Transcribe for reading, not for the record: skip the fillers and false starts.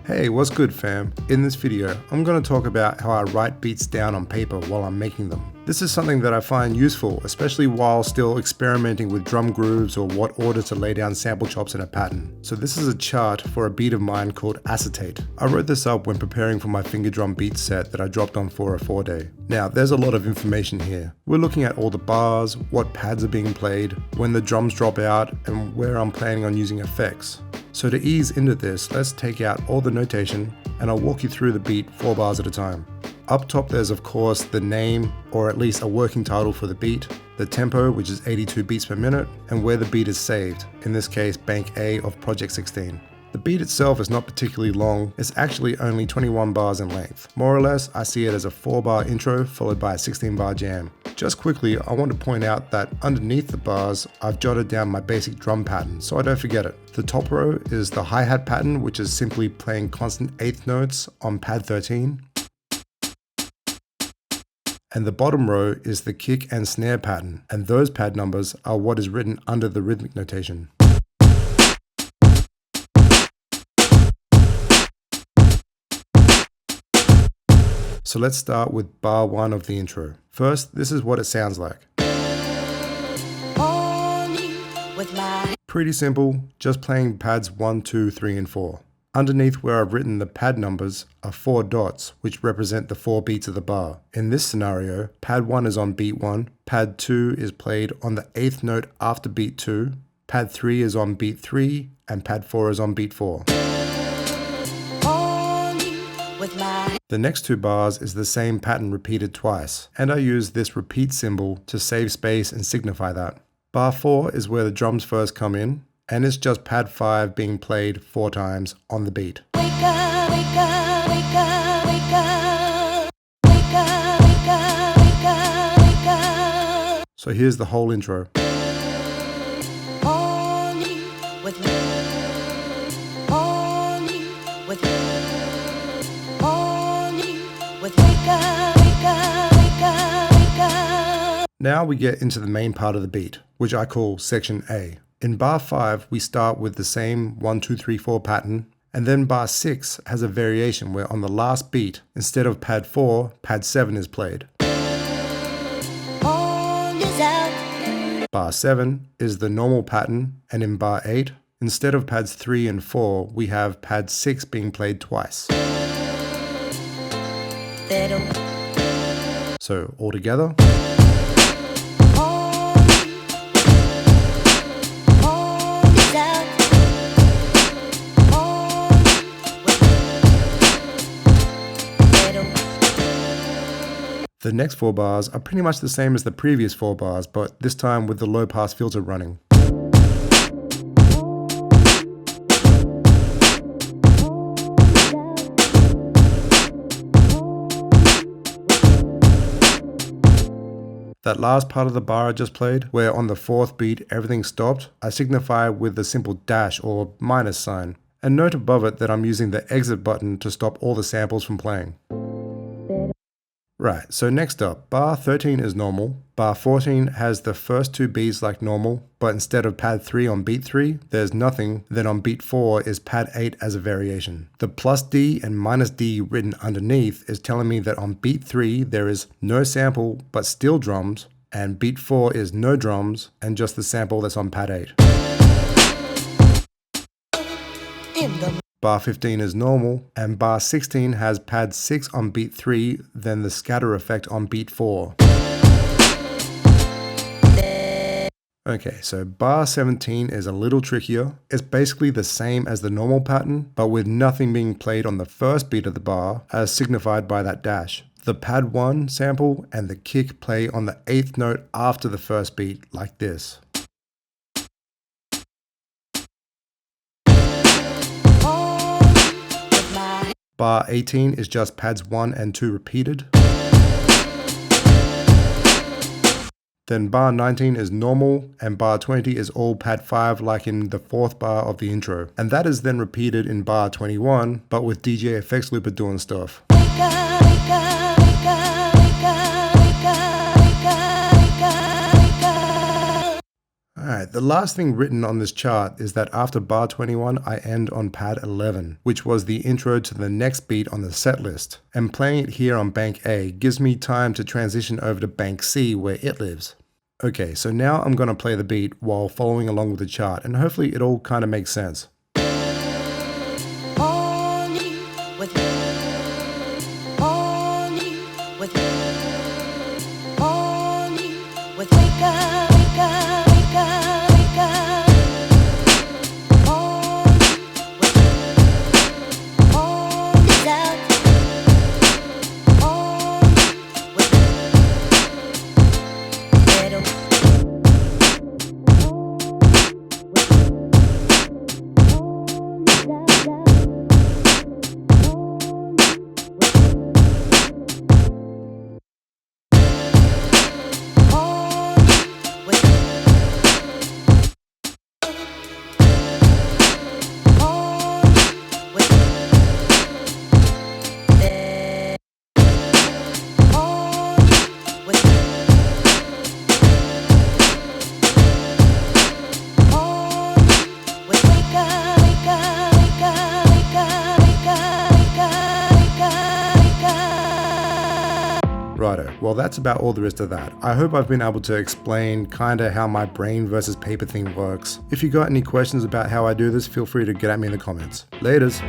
Hey, what's good fam? In this video, I'm going to talk about how I write beats down on paper while I'm making them. This is something that I find useful, especially while still experimenting with drum grooves or what order to lay down sample chops in a pattern. So this is a chart for a beat of mine called Acetate. I wrote this up when preparing for my finger drum beat set that I dropped on 404 Day. Now, there's a lot of information here. We're looking at all the bars, what pads are being played, when the drums drop out, and where I'm planning on using effects. So to ease into this, let's take out all the notation and I'll walk you through the beat 4 bars at a time. Up top there's of course the name, or at least a working title for the beat, the tempo, which is 82 beats per minute, and where the beat is saved, in this case bank A of project 16. The beat itself is not particularly long, it's actually only 21 bars in length. More or less, I see it as a 4-bar intro followed by a 16-bar jam. Just quickly, I want to point out that underneath the bars, I've jotted down my basic drum pattern, so I don't forget it. The top row is the hi-hat pattern, which is simply playing constant eighth notes on pad 13. And the bottom row is the kick and snare pattern, and those pad numbers are what is written under the rhythmic notation. So let's start with bar 1 of the intro. First, this is what it sounds like. Pretty simple, just playing pads 1, 2, 3, and 4. Underneath where I've written the pad numbers are 4 dots, which represent the 4 beats of the bar. In this scenario, pad 1 is on beat 1, pad 2 is played on the 8th note after beat 2, pad 3 is on beat 3, and pad 4 is on beat 4. The next 2 bars is the same pattern repeated twice, and I use this repeat symbol to save space and signify that. Bar 4 is where the drums first come in, and it's just pad 5 being played 4 times on the beat. Wake up, wake up, wake up, wake up. Wake up, wake up, wake up, wake up. So here's the whole intro. Only with me. Only with me. Now we get into the main part of the beat, which I call section A. In bar 5, we start with the same 1, 2, 3, 4 pattern, and then bar 6 has a variation where on the last beat, instead of pad 4, pad 7 is played. Bar 7 is the normal pattern, and in bar 8, instead of pads 3 and 4, we have pad 6 being played twice. So all together. The next 4 bars are pretty much the same as the previous 4 bars, but this time with the low pass filter running. That last part of the bar I just played, where on the 4th beat everything stopped, I signify with the simple dash or minus sign. And note above it that I'm using the exit button to stop all the samples from playing. Right, so next up, bar 13 is normal, bar 14 has the first 2 beats like normal, but instead of pad 3 on beat 3, there's nothing, then on beat 4 is pad 8 as a variation. The plus D and minus D written underneath is telling me that on beat 3 there is no sample but still drums, and beat 4 is no drums and just the sample that's on pad 8. Bar 15 is normal, and bar 16 has pad 6 on beat 3, then the scatter effect on beat 4. Okay, so bar 17 is a little trickier. It's basically the same as the normal pattern, but with nothing being played on the first beat of the bar, as signified by that dash. The pad 1 sample and the kick play on the 8th note after the first beat, like this. Bar 18 is just pads 1 and 2 repeated. Then bar 19 is normal, and bar 20 is all pad 5 like in the 4th bar of the intro. And that is then repeated in bar 21, but with DJ effects looper doing stuff. Alright, the last thing written on this chart is that after bar 21, I end on pad 11, which was the intro to the next beat on the set list. And playing it here on bank A gives me time to transition over to bank C where it lives. Okay, so now I'm going to play the beat while following along with the chart, and hopefully it all kind of makes sense. Righto, well that's about all there is to that. I hope I've been able to explain kinda how my brain versus paper thing works. If you got any questions about how I do this, feel free to get at me in the comments. Laters!